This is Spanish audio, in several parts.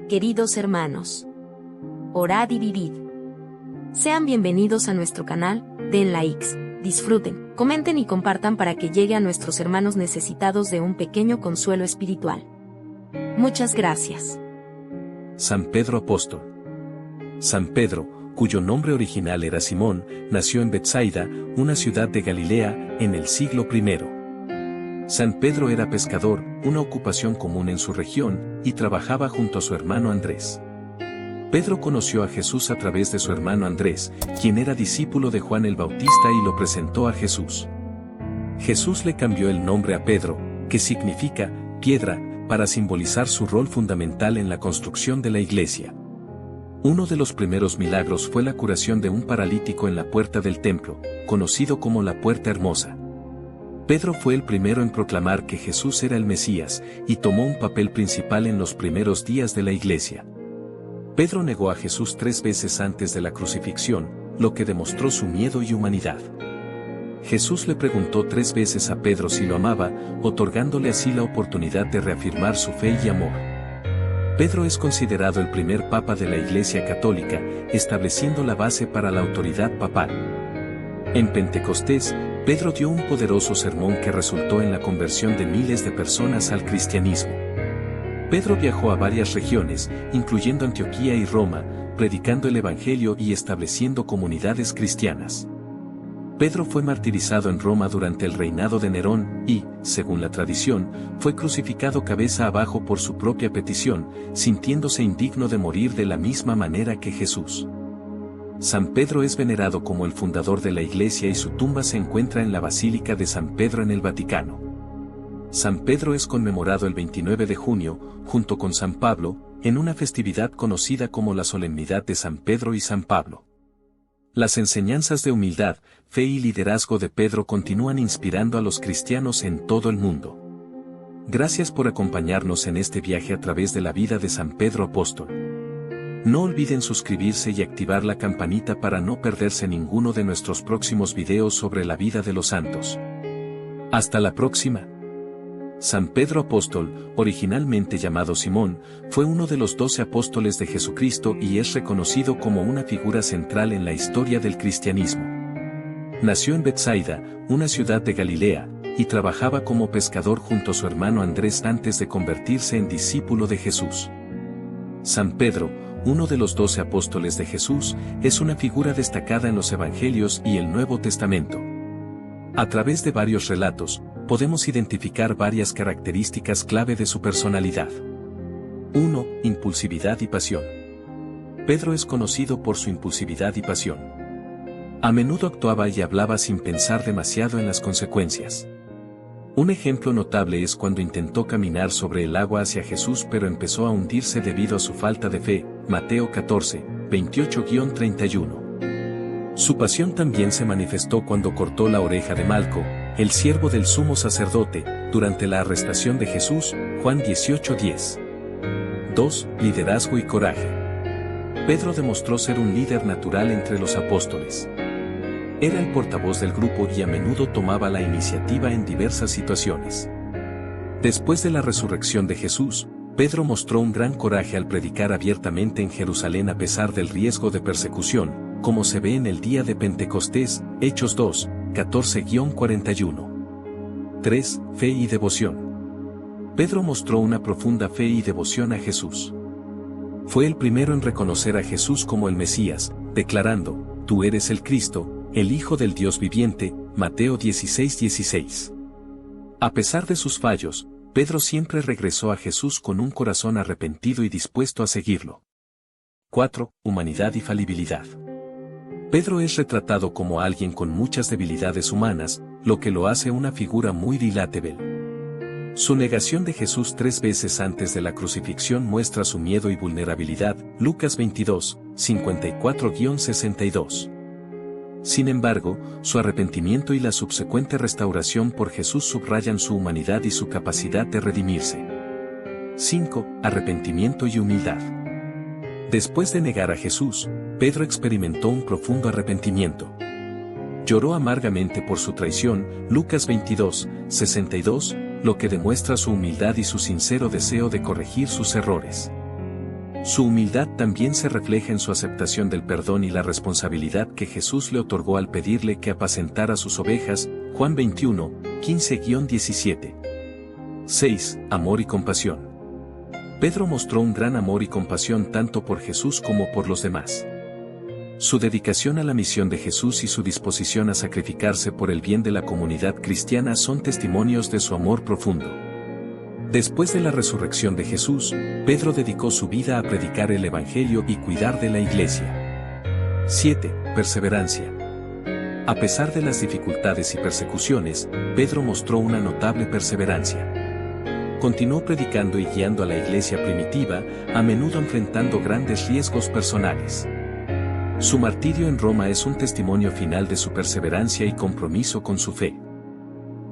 Queridos hermanos, orad y vivid. Sean bienvenidos a nuestro canal, den likes, disfruten, comenten y compartan para que llegue a nuestros hermanos necesitados de un pequeño consuelo espiritual. Muchas gracias. San Pedro Apóstol. San Pedro, cuyo nombre original era Simón, nació en Betsaida, una ciudad de Galilea, en el siglo I. San Pedro era pescador, una ocupación común en su región, y trabajaba junto a su hermano Andrés. Pedro conoció a Jesús a través de su hermano Andrés, quien era discípulo de Juan el Bautista y lo presentó a Jesús. Jesús le cambió el nombre a Pedro, que significa piedra, para simbolizar su rol fundamental en la construcción de la iglesia. Uno de los primeros milagros fue la curación de un paralítico en la puerta del templo, conocido como la Puerta Hermosa. Pedro fue el primero en proclamar que Jesús era el Mesías, y tomó un papel principal en los primeros días de la iglesia. Pedro negó a Jesús 3 veces antes de la crucifixión, lo que demostró su miedo y humanidad. Jesús le preguntó 3 veces a Pedro si lo amaba, otorgándole así la oportunidad de reafirmar su fe y amor. Pedro es considerado el primer papa de la Iglesia Católica, estableciendo la base para la autoridad papal. En Pentecostés, Pedro dio un poderoso sermón que resultó en la conversión de miles de personas al cristianismo. Pedro viajó a varias regiones, incluyendo Antioquía y Roma, predicando el Evangelio y estableciendo comunidades cristianas. Pedro fue martirizado en Roma durante el reinado de Nerón y, según la tradición, fue crucificado cabeza abajo por su propia petición, sintiéndose indigno de morir de la misma manera que Jesús. San Pedro es venerado como el fundador de la Iglesia y su tumba se encuentra en la Basílica de San Pedro en el Vaticano. San Pedro es conmemorado el 29 de junio, junto con San Pablo, en una festividad conocida como la Solemnidad de San Pedro y San Pablo. Las enseñanzas de humildad, fe y liderazgo de Pedro continúan inspirando a los cristianos en todo el mundo. Gracias por acompañarnos en este viaje a través de la vida de San Pedro Apóstol. No olviden suscribirse y activar la campanita para no perderse ninguno de nuestros próximos videos sobre la vida de los santos. Hasta la próxima. San Pedro Apóstol, originalmente llamado Simón, fue uno de los 12 apóstoles de Jesucristo y es reconocido como una figura central en la historia del cristianismo. Nació en Betsaida, una ciudad de Galilea, y trabajaba como pescador junto a su hermano Andrés antes de convertirse en discípulo de Jesús. San Pedro, uno de los 12 apóstoles de Jesús, es una figura destacada en los Evangelios y el Nuevo Testamento. A través de varios relatos, podemos identificar varias características clave de su personalidad. 1. Impulsividad y pasión. Pedro es conocido por su impulsividad y pasión. A menudo actuaba y hablaba sin pensar demasiado en las consecuencias. Un ejemplo notable es cuando intentó caminar sobre el agua hacia Jesús pero empezó a hundirse debido a su falta de fe, Mateo 14, 28-31. Su pasión también se manifestó cuando cortó la oreja de Malco, el siervo del sumo sacerdote, durante la arrestación de Jesús, Juan 18:10. 2. Liderazgo y coraje. Pedro demostró ser un líder natural entre los apóstoles. Era el portavoz del grupo y a menudo tomaba la iniciativa en diversas situaciones. Después de la resurrección de Jesús, Pedro mostró un gran coraje al predicar abiertamente en Jerusalén a pesar del riesgo de persecución, como se ve en el día de Pentecostés, Hechos 2, 14-41. 3. Fe y devoción. Pedro mostró una profunda fe y devoción a Jesús. Fue el primero en reconocer a Jesús como el Mesías, declarando, «Tú eres el Cristo, el Hijo del Dios viviente», Mateo 16:16. A pesar de sus fallos, Pedro siempre regresó a Jesús con un corazón arrepentido y dispuesto a seguirlo. 4. Humanidad y falibilidad. Pedro es retratado como alguien con muchas debilidades humanas, lo que lo hace una figura muy relatable. Su negación de Jesús 3 veces antes de la crucifixión muestra su miedo y vulnerabilidad, Lucas 22, 54-62. Sin embargo, su arrepentimiento y la subsecuente restauración por Jesús subrayan su humanidad y su capacidad de redimirse. 5. Arrepentimiento y humildad. Después de negar a Jesús, Pedro experimentó un profundo arrepentimiento. Lloró amargamente por su traición, Lucas 22, 62, lo que demuestra su humildad y su sincero deseo de corregir sus errores. Su humildad también se refleja en su aceptación del perdón y la responsabilidad que Jesús le otorgó al pedirle que apacentara sus ovejas, Juan 21, 15-17. 6. Amor y compasión. Pedro mostró un gran amor y compasión tanto por Jesús como por los demás. Su dedicación a la misión de Jesús y su disposición a sacrificarse por el bien de la comunidad cristiana son testimonios de su amor profundo. Después de la resurrección de Jesús, Pedro dedicó su vida a predicar el Evangelio y cuidar de la iglesia. 7. Perseverancia. A pesar de las dificultades y persecuciones, Pedro mostró una notable perseverancia. Continuó predicando y guiando a la iglesia primitiva, a menudo enfrentando grandes riesgos personales. Su martirio en Roma es un testimonio final de su perseverancia y compromiso con su fe.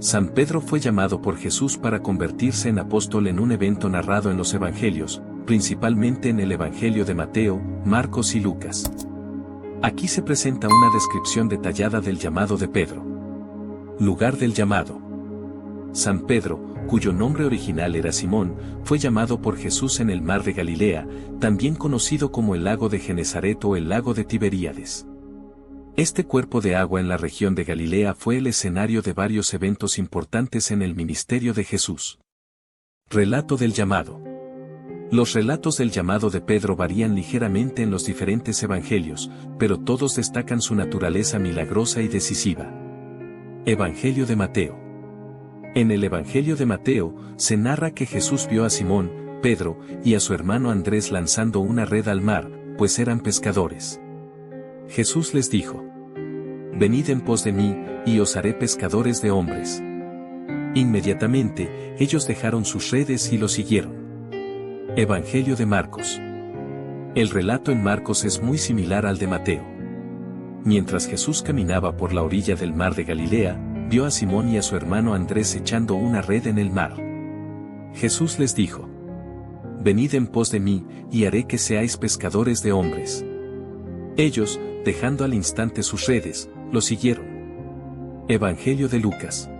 San Pedro fue llamado por Jesús para convertirse en apóstol en un evento narrado en los Evangelios, principalmente en el Evangelio de Mateo, Marcos y Lucas. Aquí se presenta una descripción detallada del llamado de Pedro. Lugar del llamado. San Pedro, cuyo nombre original era Simón, fue llamado por Jesús en el mar de Galilea, también conocido como el lago de Genesaret o el lago de Tiberíades. Este cuerpo de agua en la región de Galilea fue el escenario de varios eventos importantes en el ministerio de Jesús. Relato del llamado. Los relatos del llamado de Pedro varían ligeramente en los diferentes evangelios, pero todos destacan su naturaleza milagrosa y decisiva. Evangelio de Mateo. En el Evangelio de Mateo, se narra que Jesús vio a Simón, Pedro, y a su hermano Andrés lanzando una red al mar, pues eran pescadores. Jesús les dijo: «Venid en pos de mí, y os haré pescadores de hombres». Inmediatamente, ellos dejaron sus redes y lo siguieron. Evangelio de Marcos. El relato en Marcos es muy similar al de Mateo. Mientras Jesús caminaba por la orilla del mar de Galilea, vio a Simón y a su hermano Andrés echando una red en el mar. Jesús les dijo: «Venid en pos de mí, y haré que seáis pescadores de hombres». Ellos, dejando al instante sus redes, lo siguieron. Evangelio de Lucas.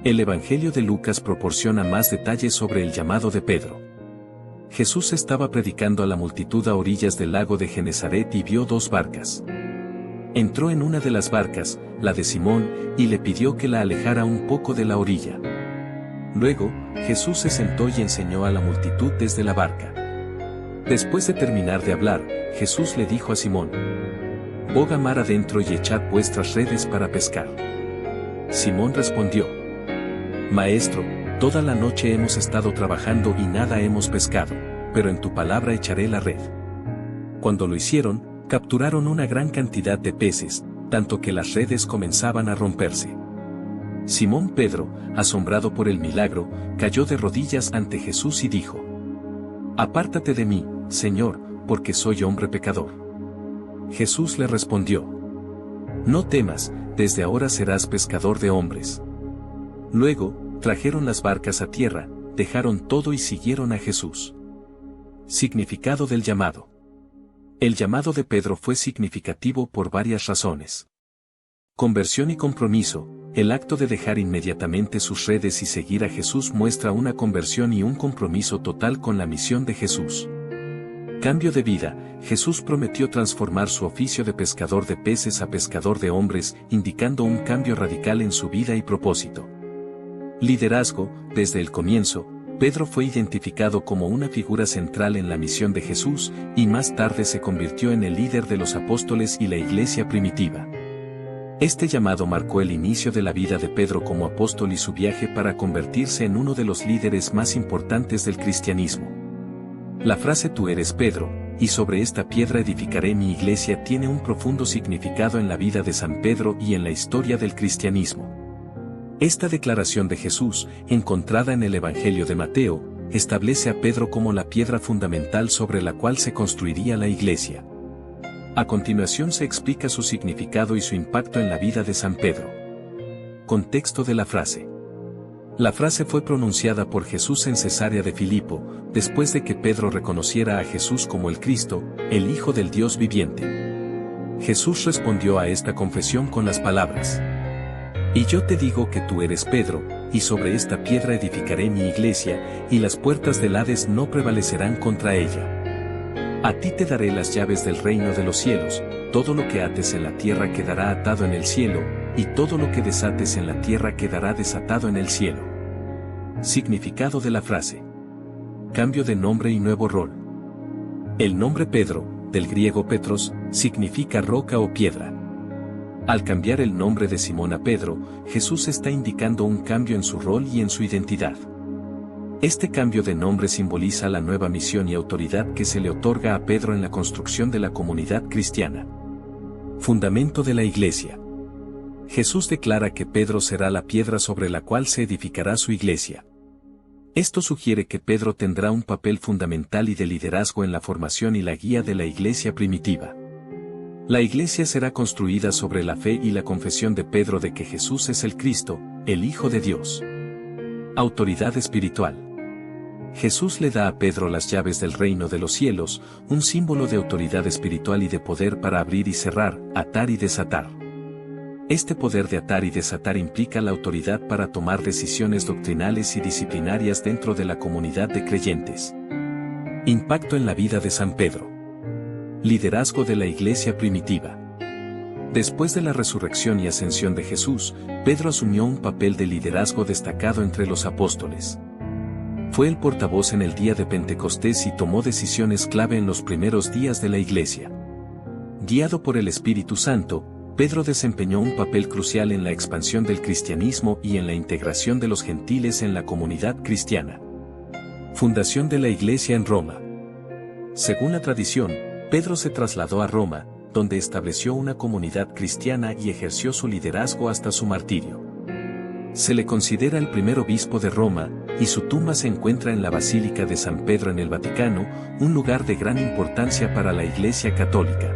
El Evangelio de Lucas proporciona más detalles sobre el llamado de Pedro. Jesús estaba predicando a la multitud a orillas del lago de Genesaret y vio dos barcas. Entró en una de las barcas, la de Simón, y le pidió que la alejara un poco de la orilla. Luego, Jesús se sentó y enseñó a la multitud desde la barca. Después de terminar de hablar, Jesús le dijo a Simón: «Boga mar adentro y echad vuestras redes para pescar». Simón respondió: «Maestro, toda la noche hemos estado trabajando y nada hemos pescado, pero en tu palabra echaré la red». Cuando lo hicieron, capturaron una gran cantidad de peces, tanto que las redes comenzaban a romperse. Simón Pedro, asombrado por el milagro, cayó de rodillas ante Jesús y dijo: «Apártate de mí, Señor, porque soy hombre pecador». Jesús le respondió: «No temas, desde ahora serás pescador de hombres». Luego, trajeron las barcas a tierra, dejaron todo y siguieron a Jesús. Significado del llamado. El llamado de Pedro fue significativo por varias razones. Conversión y compromiso. El acto de dejar inmediatamente sus redes y seguir a Jesús muestra una conversión y un compromiso total con la misión de Jesús. Cambio de vida. Jesús prometió transformar su oficio de pescador de peces a pescador de hombres, indicando un cambio radical en su vida y propósito. Liderazgo. Desde el comienzo, Pedro fue identificado como una figura central en la misión de Jesús, y más tarde se convirtió en el líder de los apóstoles y la iglesia primitiva. Este llamado marcó el inicio de la vida de Pedro como apóstol y su viaje para convertirse en uno de los líderes más importantes del cristianismo. La frase «Tú eres Pedro, y sobre esta piedra edificaré mi iglesia» tiene un profundo significado en la vida de San Pedro y en la historia del cristianismo. Esta declaración de Jesús, encontrada en el Evangelio de Mateo, establece a Pedro como la piedra fundamental sobre la cual se construiría la iglesia. A continuación se explica su significado y su impacto en la vida de San Pedro. Contexto de la frase. La frase fue pronunciada por Jesús en Cesarea de Filipo, después de que Pedro reconociera a Jesús como el Cristo, el Hijo del Dios viviente. Jesús respondió a esta confesión con las palabras: «Y yo te digo que tú eres Pedro, y sobre esta piedra edificaré mi iglesia, y las puertas del Hades no prevalecerán contra ella». A ti te daré las llaves del reino de los cielos, todo lo que ates en la tierra quedará atado en el cielo, y todo lo que desates en la tierra quedará desatado en el cielo. Significado de la frase. Cambio de nombre y nuevo rol. El nombre Pedro, del griego Petros, significa roca o piedra. Al cambiar el nombre de Simón a Pedro, Jesús está indicando un cambio en su rol y en su identidad. Este cambio de nombre simboliza la nueva misión y autoridad que se le otorga a Pedro en la construcción de la comunidad cristiana. Fundamento de la Iglesia. Jesús declara que Pedro será la piedra sobre la cual se edificará su iglesia. Esto sugiere que Pedro tendrá un papel fundamental y de liderazgo en la formación y la guía de la iglesia primitiva. La iglesia será construida sobre la fe y la confesión de Pedro de que Jesús es el Cristo, el Hijo de Dios. Autoridad espiritual. Jesús le da a Pedro las llaves del reino de los cielos, un símbolo de autoridad espiritual y de poder para abrir y cerrar, atar y desatar. Este poder de atar y desatar implica la autoridad para tomar decisiones doctrinales y disciplinarias dentro de la comunidad de creyentes. Impacto en la vida de San Pedro. Liderazgo de la iglesia primitiva. Después de la resurrección y ascensión de Jesús, Pedro asumió un papel de liderazgo destacado entre los apóstoles. Fue el portavoz en el día de Pentecostés y tomó decisiones clave en los primeros días de la iglesia. Guiado por el Espíritu Santo, Pedro desempeñó un papel crucial en la expansión del cristianismo y en la integración de los gentiles en la comunidad cristiana. Fundación de la iglesia en Roma. Según la tradición, Pedro se trasladó a Roma, donde estableció una comunidad cristiana y ejerció su liderazgo hasta su martirio. Se le considera el primer obispo de Roma, y su tumba se encuentra en la Basílica de San Pedro en el Vaticano, un lugar de gran importancia para la Iglesia Católica.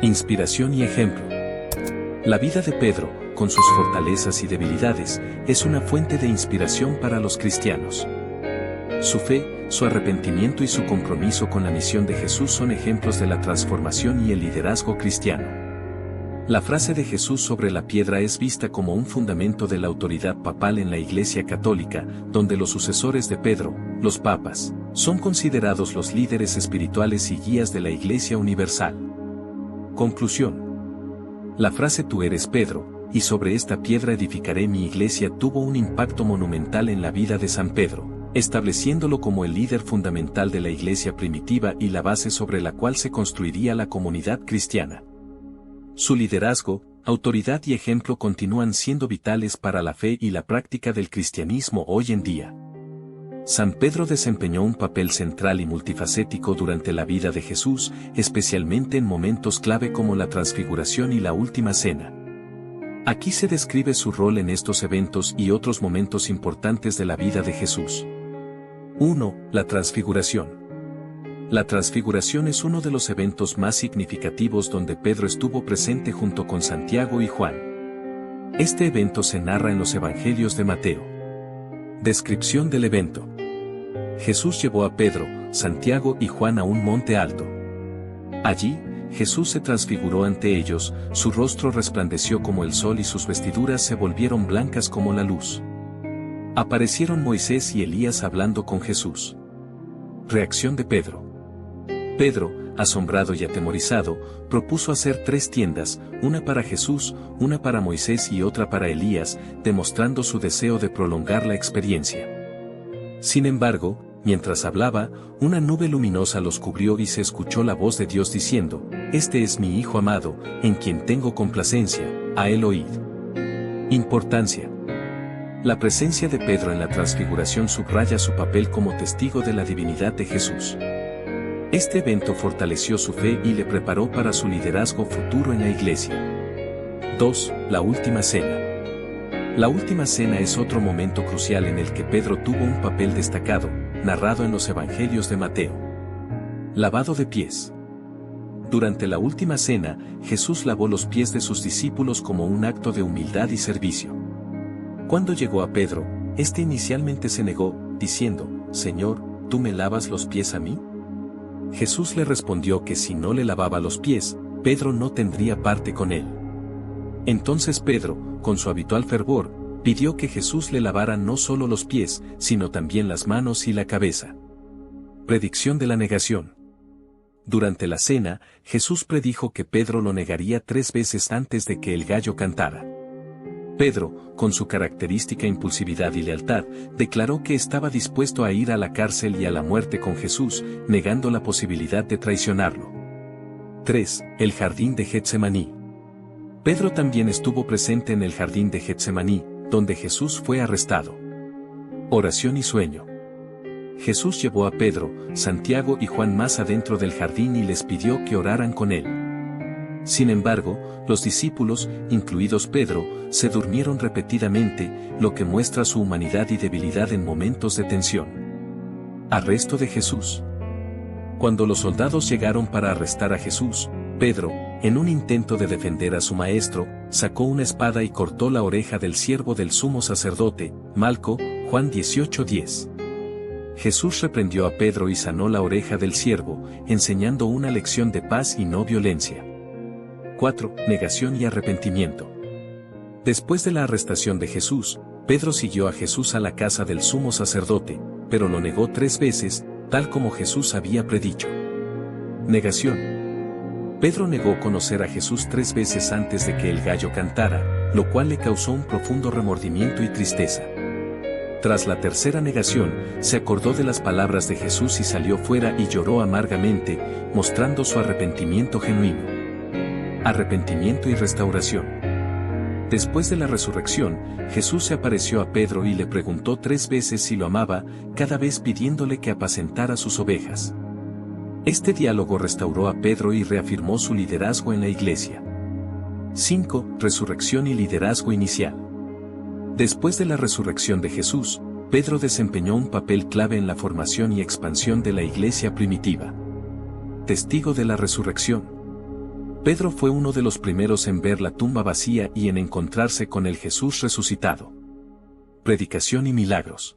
Inspiración y ejemplo. La vida de Pedro, con sus fortalezas y debilidades, es una fuente de inspiración para los cristianos. Su fe, su arrepentimiento y su compromiso con la misión de Jesús son ejemplos de la transformación y el liderazgo cristiano. La frase de Jesús sobre la piedra es vista como un fundamento de la autoridad papal en la Iglesia Católica, donde los sucesores de Pedro, los papas, son considerados los líderes espirituales y guías de la Iglesia universal. Conclusión. La frase "Tú eres Pedro, y sobre esta piedra edificaré mi iglesia" tuvo un impacto monumental en la vida de San Pedro, estableciéndolo como el líder fundamental de la iglesia primitiva y la base sobre la cual se construiría la comunidad cristiana. Su liderazgo, autoridad y ejemplo continúan siendo vitales para la fe y la práctica del cristianismo hoy en día. San Pedro desempeñó un papel central y multifacético durante la vida de Jesús, especialmente en momentos clave como la Transfiguración y la Última Cena. Aquí se describe su rol en estos eventos y otros momentos importantes de la vida de Jesús. 1. La Transfiguración. La Transfiguración es uno de los eventos más significativos donde Pedro estuvo presente junto con Santiago y Juan. Este evento se narra en los Evangelios de Mateo. Descripción del evento. Jesús llevó a Pedro, Santiago y Juan a un monte alto. Allí, Jesús se transfiguró ante ellos, su rostro resplandeció como el sol y sus vestiduras se volvieron blancas como la luz. Aparecieron Moisés y Elías hablando con Jesús. Reacción de Pedro. Pedro, asombrado y atemorizado, propuso hacer 3 tiendas, una para Jesús, una para Moisés y otra para Elías, demostrando su deseo de prolongar la experiencia. Sin embargo, mientras hablaba, una nube luminosa los cubrió y se escuchó la voz de Dios diciendo: "Este es mi Hijo amado, en quien tengo complacencia, a él oíd". Importancia. La presencia de Pedro en la Transfiguración subraya su papel como testigo de la divinidad de Jesús. Este evento fortaleció su fe y le preparó para su liderazgo futuro en la iglesia. 2. La Última Cena. La Última Cena es otro momento crucial en el que Pedro tuvo un papel destacado, narrado en los Evangelios de Mateo. Lavado de pies. Durante la Última Cena, Jesús lavó los pies de sus discípulos como un acto de humildad y servicio. Cuando llegó a Pedro, este inicialmente se negó, diciendo: "Señor, ¿tú me lavas los pies a mí?". Jesús le respondió que si no le lavaba los pies, Pedro no tendría parte con él. Entonces Pedro, con su habitual fervor, pidió que Jesús le lavara no solo los pies, sino también las manos y la cabeza. Predicción de la negación. Durante la cena, Jesús predijo que Pedro lo negaría 3 veces antes de que el gallo cantara. Pedro, con su característica impulsividad y lealtad, declaró que estaba dispuesto a ir a la cárcel y a la muerte con Jesús, negando la posibilidad de traicionarlo. 3. El jardín de Getsemaní. Pedro también estuvo presente en el jardín de Getsemaní, donde Jesús fue arrestado. Oración y sueño. Jesús llevó a Pedro, Santiago y Juan más adentro del jardín y les pidió que oraran con él. Sin embargo, los discípulos, incluidos Pedro, se durmieron repetidamente, lo que muestra su humanidad y debilidad en momentos de tensión. Arresto de Jesús. Cuando los soldados llegaron para arrestar a Jesús, Pedro, en un intento de defender a su maestro, sacó una espada y cortó la oreja del siervo del sumo sacerdote, Malco, Juan 18:10. Jesús reprendió a Pedro y sanó la oreja del siervo, enseñando una lección de paz y no violencia. 4. Negación y arrepentimiento. Después de la arrestación de Jesús, Pedro siguió a Jesús a la casa del sumo sacerdote, pero lo negó 3 veces, tal como Jesús había predicho. Negación. Pedro negó conocer a Jesús 3 veces antes de que el gallo cantara, lo cual le causó un profundo remordimiento y tristeza. Tras la tercera negación, se acordó de las palabras de Jesús y salió fuera y lloró amargamente, mostrando su arrepentimiento genuino. Arrepentimiento y restauración. Después de la resurrección, Jesús se apareció a Pedro y le preguntó 3 veces si lo amaba, cada vez pidiéndole que apacentara sus ovejas. Este diálogo restauró a Pedro y reafirmó su liderazgo en la iglesia. 5. Resurrección y liderazgo inicial. Después de la resurrección de Jesús, Pedro desempeñó un papel clave en la formación y expansión de la iglesia primitiva. Testigo de la resurrección. Pedro fue uno de los primeros en ver la tumba vacía y en encontrarse con el Jesús resucitado. Predicación y milagros.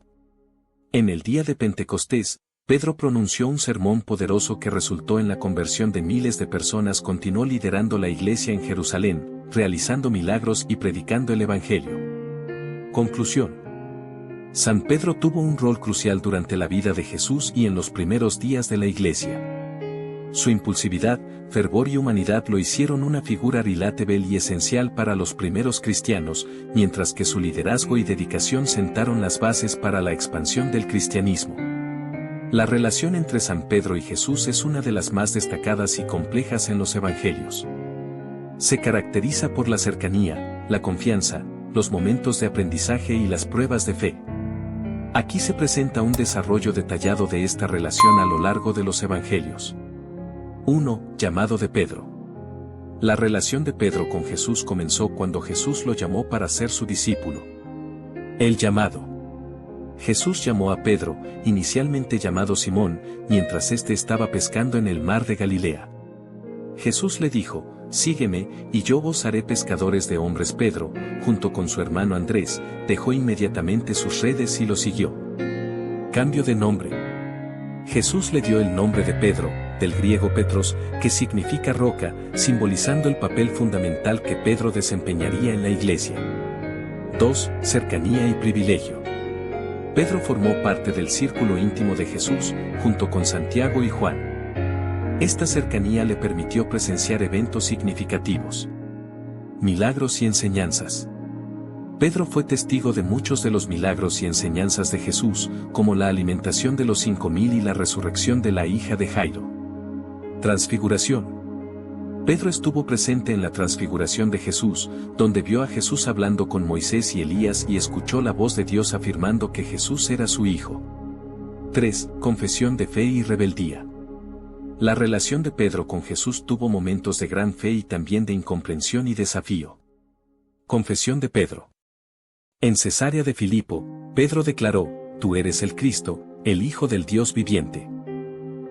En el día de Pentecostés, Pedro pronunció un sermón poderoso que resultó en la conversión de miles de personas. Continuó liderando la iglesia en Jerusalén, realizando milagros y predicando el Evangelio. Conclusión. San Pedro tuvo un rol crucial durante la vida de Jesús y en los primeros días de la iglesia. Su impulsividad, fervor y humanidad lo hicieron una figura relatable y esencial para los primeros cristianos, mientras que su liderazgo y dedicación sentaron las bases para la expansión del cristianismo. La relación entre San Pedro y Jesús es una de las más destacadas y complejas en los evangelios. Se caracteriza por la cercanía, la confianza, los momentos de aprendizaje y las pruebas de fe. Aquí se presenta un desarrollo detallado de esta relación a lo largo de los evangelios. 1. Llamado de Pedro. La relación de Pedro con Jesús comenzó cuando Jesús lo llamó para ser su discípulo. El llamado. Jesús llamó a Pedro, inicialmente llamado Simón, mientras éste estaba pescando en el mar de Galilea. Jesús le dijo: «Sígueme, y yo os haré pescadores de hombres». Pedro, junto con su hermano Andrés, dejó inmediatamente sus redes y lo siguió. Cambio de nombre. Jesús le dio el nombre de Pedro, del griego Petros, que significa roca, simbolizando el papel fundamental que Pedro desempeñaría en la iglesia. 2. Cercanía y privilegio. Pedro formó parte del círculo íntimo de Jesús, junto con Santiago y Juan. Esta cercanía le permitió presenciar eventos significativos. Milagros y enseñanzas. Pedro fue testigo de muchos de los milagros y enseñanzas de Jesús, como la alimentación de los 5,000 y la resurrección de la hija de Jairo. Transfiguración. Pedro estuvo presente en la transfiguración de Jesús, donde vio a Jesús hablando con Moisés y Elías y escuchó la voz de Dios afirmando que Jesús era su hijo. 3. Confesión de fe y rebeldía. La relación de Pedro con Jesús tuvo momentos de gran fe y también de incomprensión y desafío. Confesión de Pedro. En Cesarea de Filipo, Pedro declaró: «Tú eres el Cristo, el Hijo del Dios viviente».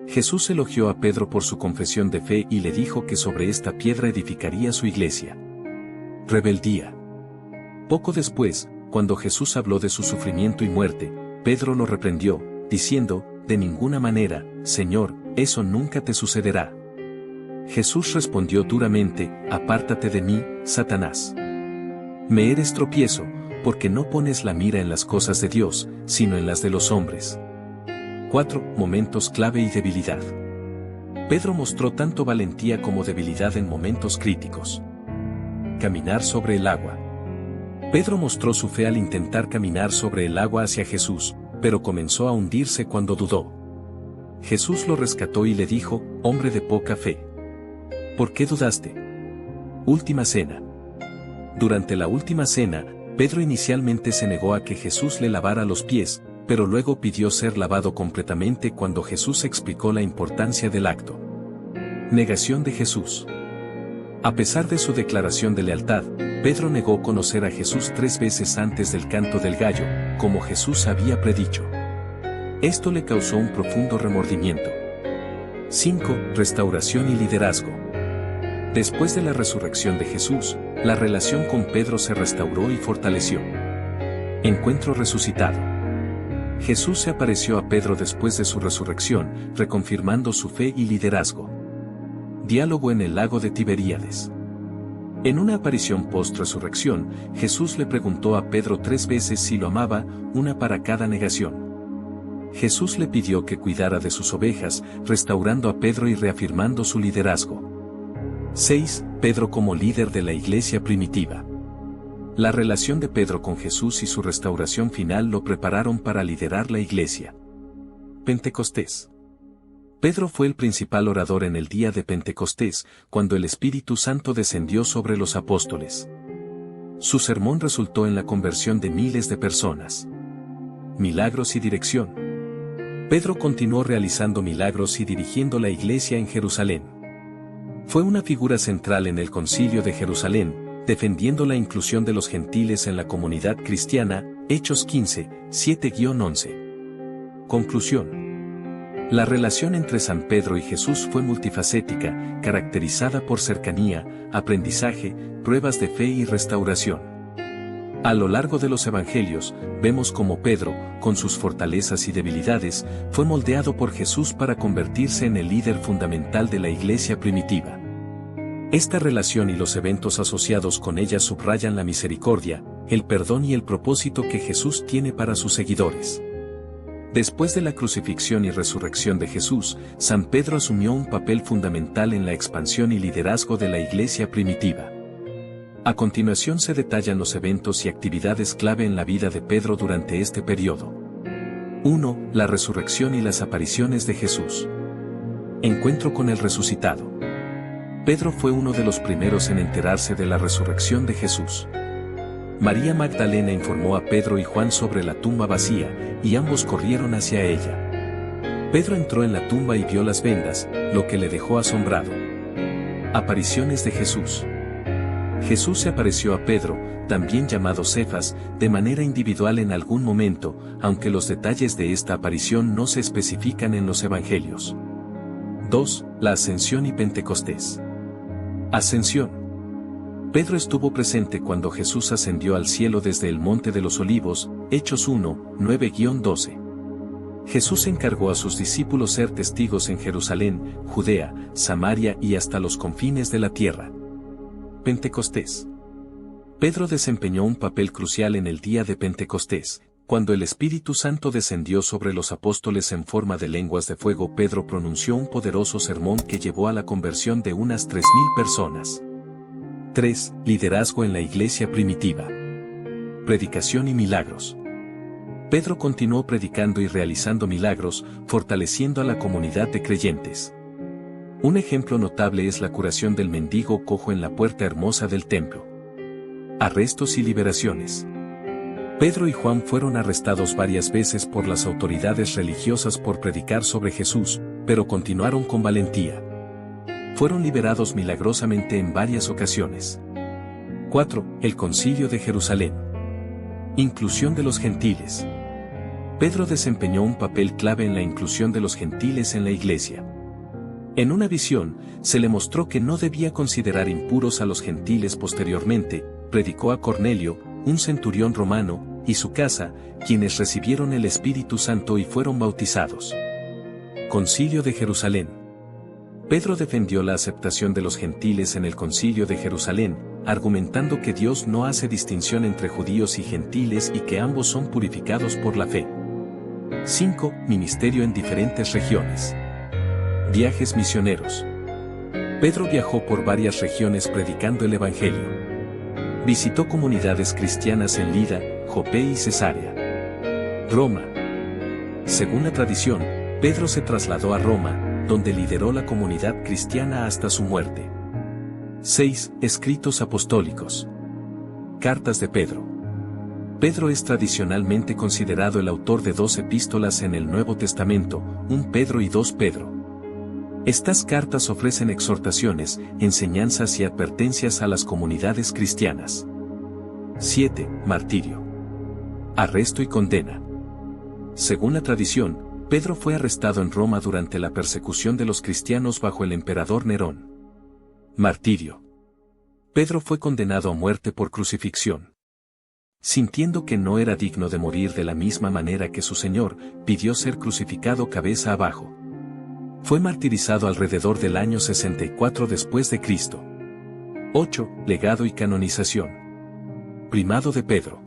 Jesús elogió a Pedro por su confesión de fe y le dijo que sobre esta piedra edificaría su iglesia. Rebeldía. Poco después, cuando Jesús habló de su sufrimiento y muerte, Pedro lo reprendió, diciendo: «De ninguna manera, Señor, eso nunca te sucederá». Jesús respondió duramente: «Apártate de mí, Satanás. Me eres tropiezo, porque no pones la mira en las cosas de Dios, sino en las de los hombres». 4. Momentos clave y debilidad. Pedro mostró tanto valentía como debilidad en momentos críticos. Caminar sobre el agua. Pedro mostró su fe al intentar caminar sobre el agua hacia Jesús, pero comenzó a hundirse cuando dudó. Jesús lo rescató y le dijo: «Hombre de poca fe, ¿por qué dudaste?». Última cena. Durante la última cena, Pedro inicialmente se negó a que Jesús le lavara los pies, pero luego pidió ser lavado completamente cuando Jesús explicó la importancia del acto. Negación de Jesús. A pesar de su declaración de lealtad, Pedro negó conocer a Jesús 3 veces antes del canto del gallo, como Jesús había predicho. Esto le causó un profundo remordimiento. 5. Restauración y liderazgo. Después de la resurrección de Jesús, la relación con Pedro se restauró y fortaleció. Encuentro resucitado. Jesús se apareció a Pedro después de su resurrección, reconfirmando su fe y liderazgo. Diálogo en el lago de Tiberíades. En una aparición post-resurrección, Jesús le preguntó a Pedro 3 veces si lo amaba, una para cada negación. Jesús le pidió que cuidara de sus ovejas, restaurando a Pedro y reafirmando su liderazgo. 6. Pedro como líder de la iglesia primitiva. La relación de Pedro con Jesús y su restauración final lo prepararon para liderar la iglesia. Pentecostés. Pedro fue el principal orador en el día de Pentecostés, cuando el Espíritu Santo descendió sobre los apóstoles. Su sermón resultó en la conversión de miles de personas. Milagros y dirección. Pedro continuó realizando milagros y dirigiendo la iglesia en Jerusalén. Fue una figura central en el Concilio de Jerusalén, defendiendo la inclusión de los gentiles en la comunidad cristiana, Hechos 15, 7-11. Conclusión. La relación entre San Pedro y Jesús fue multifacética, caracterizada por cercanía, aprendizaje, pruebas de fe y restauración. A lo largo de los evangelios, vemos cómo Pedro, con sus fortalezas y debilidades, fue moldeado por Jesús para convertirse en el líder fundamental de la iglesia primitiva. Esta relación y los eventos asociados con ella subrayan la misericordia, el perdón y el propósito que Jesús tiene para sus seguidores. Después de la crucifixión y resurrección de Jesús, San Pedro asumió un papel fundamental en la expansión y liderazgo de la iglesia primitiva. A continuación se detallan los eventos y actividades clave en la vida de Pedro durante este periodo. 1. La resurrección y las apariciones de Jesús. Encuentro con el resucitado. Pedro fue uno de los primeros en enterarse de la resurrección de Jesús. María Magdalena informó a Pedro y Juan sobre la tumba vacía, y ambos corrieron hacia ella. Pedro entró en la tumba y vio las vendas, lo que le dejó asombrado. Apariciones de Jesús. Jesús se apareció a Pedro, también llamado Cefas, de manera individual en algún momento, aunque los detalles de esta aparición no se especifican en los evangelios. 2. La ascensión y Pentecostés. Ascensión. Pedro estuvo presente cuando Jesús ascendió al cielo desde el Monte de los Olivos, Hechos 1, 9-12. Jesús encargó a sus discípulos ser testigos en Jerusalén, Judea, Samaria y hasta los confines de la tierra. Pentecostés. Pedro desempeñó un papel crucial en el día de Pentecostés. Cuando el Espíritu Santo descendió sobre los apóstoles en forma de lenguas de fuego, Pedro pronunció un poderoso sermón que llevó a la conversión de unas 3.000 personas. 3. Liderazgo en la iglesia primitiva. Predicación y milagros. Pedro continuó predicando y realizando milagros, fortaleciendo a la comunidad de creyentes. Un ejemplo notable es la curación del mendigo cojo en la puerta hermosa del templo. Arrestos y liberaciones. Pedro y Juan fueron arrestados varias veces por las autoridades religiosas por predicar sobre Jesús, pero continuaron con valentía. Fueron liberados milagrosamente en varias ocasiones. 4. El Concilio de Jerusalén. Inclusión de los gentiles. Pedro desempeñó un papel clave en la inclusión de los gentiles en la iglesia. En una visión, se le mostró que no debía considerar impuros a los gentiles. Posteriormente, predicó a Cornelio, un centurión romano, y su casa, quienes recibieron el Espíritu Santo y fueron bautizados. Concilio de Jerusalén. Pedro defendió la aceptación de los gentiles en el Concilio de Jerusalén, argumentando que Dios no hace distinción entre judíos y gentiles y que ambos son purificados por la fe. 5. Ministerio en diferentes regiones. Viajes misioneros. Pedro viajó por varias regiones predicando el Evangelio. Visitó comunidades cristianas en Lida, Jope y Cesarea. Roma. Según la tradición, Pedro se trasladó a Roma, donde lideró la comunidad cristiana hasta su muerte. 6. Escritos apostólicos. Cartas de Pedro. Pedro es tradicionalmente considerado el autor de 2 epístolas en el Nuevo Testamento, 1 Pedro y 2 Pedro. Estas cartas ofrecen exhortaciones, enseñanzas y advertencias a las comunidades cristianas. 7. Martirio. Arresto y condena. Según la tradición, Pedro fue arrestado en Roma durante la persecución de los cristianos bajo el emperador Nerón. Martirio. Pedro fue condenado a muerte por crucifixión. Sintiendo que no era digno de morir de la misma manera que su Señor, pidió ser crucificado cabeza abajo. Fue martirizado alrededor del año 64 después de Cristo. 8. Legado y canonización. Primado de Pedro.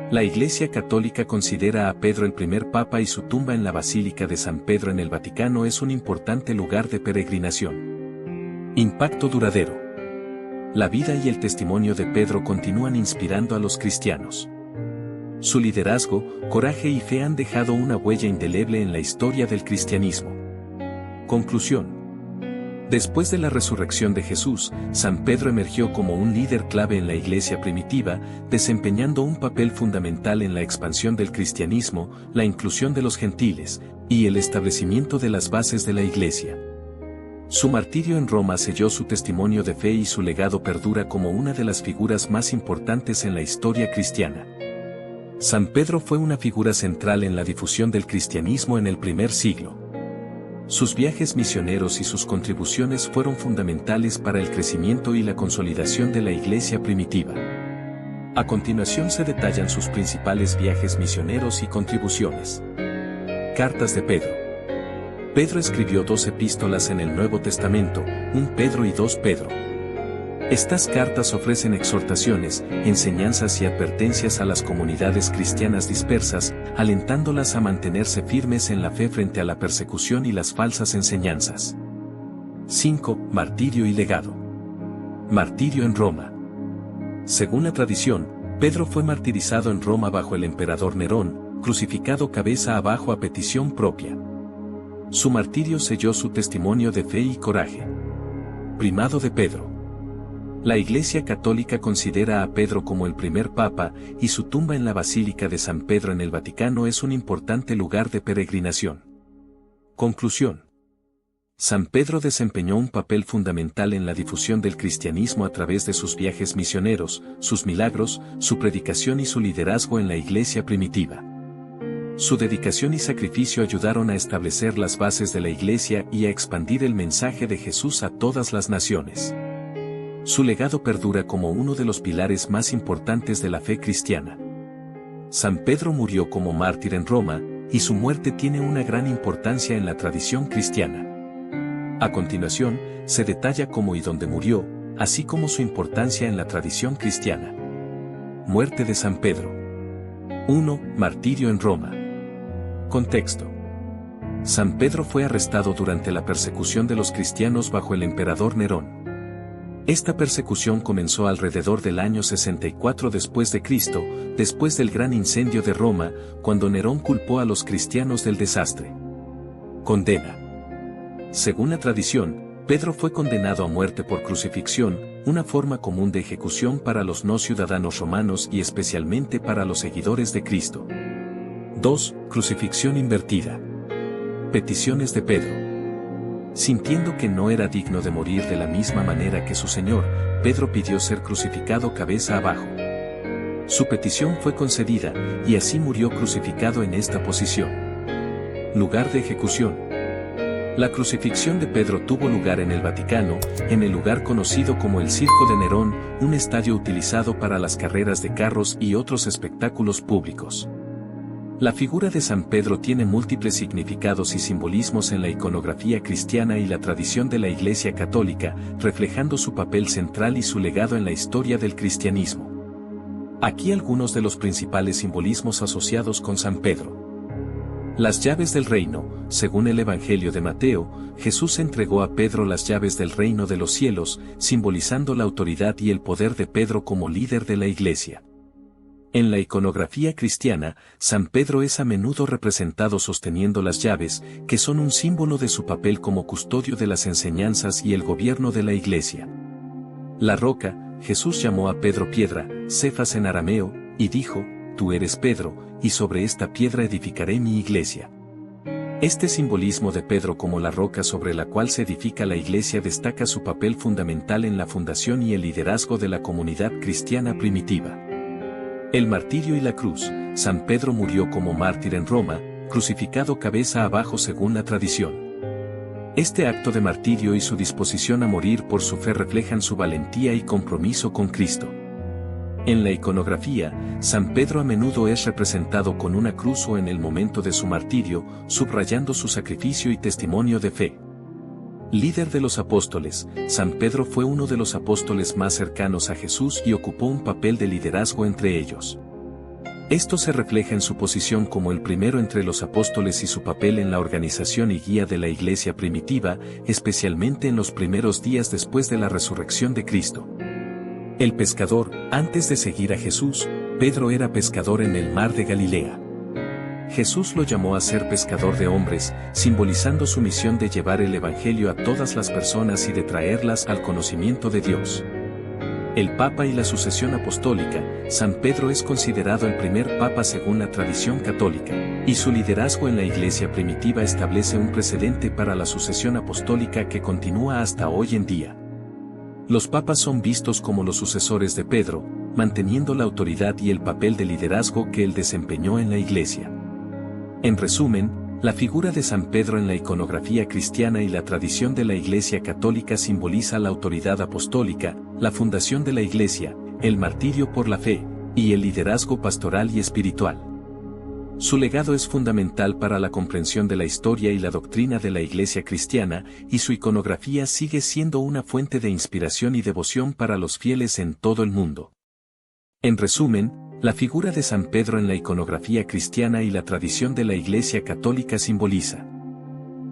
La Iglesia Católica considera a Pedro el primer papa y su tumba en la Basílica de San Pedro en el Vaticano es un importante lugar de peregrinación. Impacto duradero. La vida y el testimonio de Pedro continúan inspirando a los cristianos. Su liderazgo, coraje y fe han dejado una huella indeleble en la historia del cristianismo. Conclusión. Después de la resurrección de Jesús, San Pedro emergió como un líder clave en la iglesia primitiva, desempeñando un papel fundamental en la expansión del cristianismo, la inclusión de los gentiles, y el establecimiento de las bases de la iglesia. Su martirio en Roma selló su testimonio de fe y su legado perdura como una de las figuras más importantes en la historia cristiana. San Pedro fue una figura central en la difusión del cristianismo en el primer siglo. Sus viajes misioneros y sus contribuciones fueron fundamentales para el crecimiento y la consolidación de la iglesia primitiva. A continuación se detallan sus principales viajes misioneros y contribuciones. Cartas de Pedro. Pedro escribió 2 epístolas en el Nuevo Testamento, 1 Pedro y 2 Pedro. Estas cartas ofrecen exhortaciones, enseñanzas y advertencias a las comunidades cristianas dispersas, alentándolas a mantenerse firmes en la fe frente a la persecución y las falsas enseñanzas. 5. Martirio y legado. Martirio en Roma. Según la tradición, Pedro fue martirizado en Roma bajo el emperador Nerón, crucificado cabeza abajo a petición propia. Su martirio selló su testimonio de fe y coraje. Primado de Pedro. La Iglesia Católica considera a Pedro como el primer papa, y su tumba en la Basílica de San Pedro en el Vaticano es un importante lugar de peregrinación. Conclusión. San Pedro desempeñó un papel fundamental en la difusión del cristianismo a través de sus viajes misioneros, sus milagros, su predicación y su liderazgo en la Iglesia primitiva. Su dedicación y sacrificio ayudaron a establecer las bases de la Iglesia y a expandir el mensaje de Jesús a todas las naciones. Su legado perdura como uno de los pilares más importantes de la fe cristiana. San Pedro murió como mártir en Roma, y su muerte tiene una gran importancia en la tradición cristiana. A continuación, se detalla cómo y dónde murió, así como su importancia en la tradición cristiana. Muerte de San Pedro. 1. Martirio en Roma. Contexto. San Pedro fue arrestado durante la persecución de los cristianos bajo el emperador Nerón. Esta persecución comenzó alrededor del año 64 después de Cristo, después del gran incendio de Roma, cuando Nerón culpó a los cristianos del desastre. Condena. Según la tradición, Pedro fue condenado a muerte por crucifixión, una forma común de ejecución para los no ciudadanos romanos y especialmente para los seguidores de Cristo. 2. Crucifixión invertida. Peticiones de Pedro. Sintiendo que no era digno de morir de la misma manera que su Señor, Pedro pidió ser crucificado cabeza abajo. Su petición fue concedida, y así murió crucificado en esta posición. Lugar de ejecución. La crucifixión de Pedro tuvo lugar en el Vaticano, en el lugar conocido como el Circo de Nerón, un estadio utilizado para las carreras de carros y otros espectáculos públicos. La figura de San Pedro tiene múltiples significados y simbolismos en la iconografía cristiana y la tradición de la Iglesia Católica, reflejando su papel central y su legado en la historia del cristianismo. Aquí algunos de los principales simbolismos asociados con San Pedro. Las llaves del reino. Según el Evangelio de Mateo, Jesús entregó a Pedro las llaves del reino de los cielos, simbolizando la autoridad y el poder de Pedro como líder de la Iglesia. En la iconografía cristiana, San Pedro es a menudo representado sosteniendo las llaves, que son un símbolo de su papel como custodio de las enseñanzas y el gobierno de la Iglesia. La roca. Jesús llamó a Pedro piedra, Cefas en arameo, y dijo: Tú eres Pedro, y sobre esta piedra edificaré mi iglesia. Este simbolismo de Pedro como la roca sobre la cual se edifica la iglesia destaca su papel fundamental en la fundación y el liderazgo de la comunidad cristiana primitiva. El martirio y la cruz. San Pedro murió como mártir en Roma, crucificado cabeza abajo según la tradición. Este acto de martirio y su disposición a morir por su fe reflejan su valentía y compromiso con Cristo. En la iconografía, San Pedro a menudo es representado con una cruz o en el momento de su martirio, subrayando su sacrificio y testimonio de fe. Líder de los apóstoles, San Pedro fue uno de los apóstoles más cercanos a Jesús y ocupó un papel de liderazgo entre ellos. Esto se refleja en su posición como el primero entre los apóstoles y su papel en la organización y guía de la iglesia primitiva, especialmente en los primeros días después de la resurrección de Cristo. El pescador. Antes de seguir a Jesús, Pedro era pescador en el mar de Galilea. Jesús lo llamó a ser pescador de hombres, simbolizando su misión de llevar el Evangelio a todas las personas y de traerlas al conocimiento de Dios. El Papa y la sucesión apostólica. San Pedro es considerado el primer Papa según la tradición católica, y su liderazgo en la Iglesia primitiva establece un precedente para la sucesión apostólica que continúa hasta hoy en día. Los papas son vistos como los sucesores de Pedro, manteniendo la autoridad y el papel de liderazgo que él desempeñó en la Iglesia. En resumen, la figura de San Pedro en la iconografía cristiana y la tradición de la Iglesia católica simboliza la autoridad apostólica, la fundación de la Iglesia, el martirio por la fe, y el liderazgo pastoral y espiritual. Su legado es fundamental para la comprensión de la historia y la doctrina de la Iglesia cristiana, y su iconografía sigue siendo una fuente de inspiración y devoción para los fieles en todo el mundo. En resumen, la figura de San Pedro en la iconografía cristiana y la tradición de la Iglesia católica simboliza.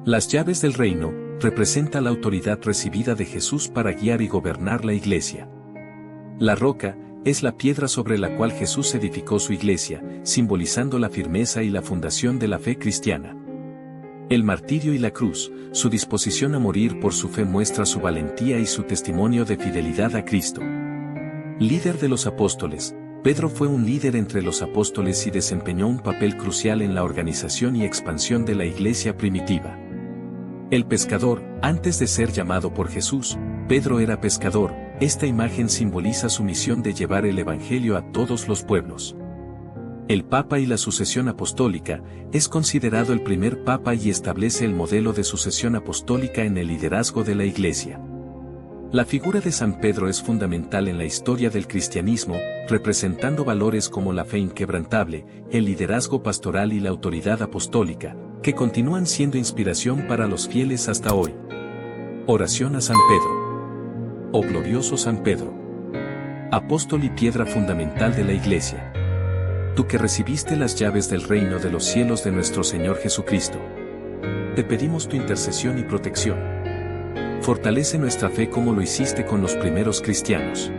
Las llaves del reino, representa la autoridad recibida de Jesús para guiar y gobernar la Iglesia. La roca, es la piedra sobre la cual Jesús edificó su Iglesia, simbolizando la firmeza y la fundación de la fe cristiana. El martirio y la cruz, su disposición a morir por su fe muestra su valentía y su testimonio de fidelidad a Cristo. Líder de los apóstoles. Pedro fue un líder entre los apóstoles y desempeñó un papel crucial en la organización y expansión de la iglesia primitiva. El pescador. Antes de ser llamado por Jesús, Pedro era pescador. Esta imagen simboliza su misión de llevar el Evangelio a todos los pueblos. El Papa y la sucesión apostólica, es considerado el primer Papa y establece el modelo de sucesión apostólica en el liderazgo de la Iglesia. La figura de San Pedro es fundamental en la historia del cristianismo, representando valores como la fe inquebrantable, el liderazgo pastoral y la autoridad apostólica, que continúan siendo inspiración para los fieles hasta hoy. Oración a San Pedro. Oh glorioso San Pedro, apóstol y piedra fundamental de la Iglesia. Tú que recibiste las llaves del reino de los cielos de nuestro Señor Jesucristo. Te pedimos tu intercesión y protección. Fortalece nuestra fe como lo hiciste con los primeros cristianos.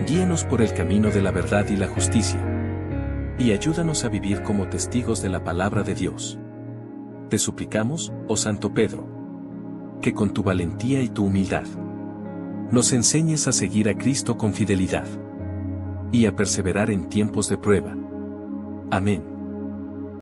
Guíanos por el camino de la verdad y la justicia. Y ayúdanos a vivir como testigos de la palabra de Dios. Te suplicamos, oh Santo Pedro, que con tu valentía y tu humildad nos enseñes a seguir a Cristo con fidelidad y a perseverar en tiempos de prueba. Amén.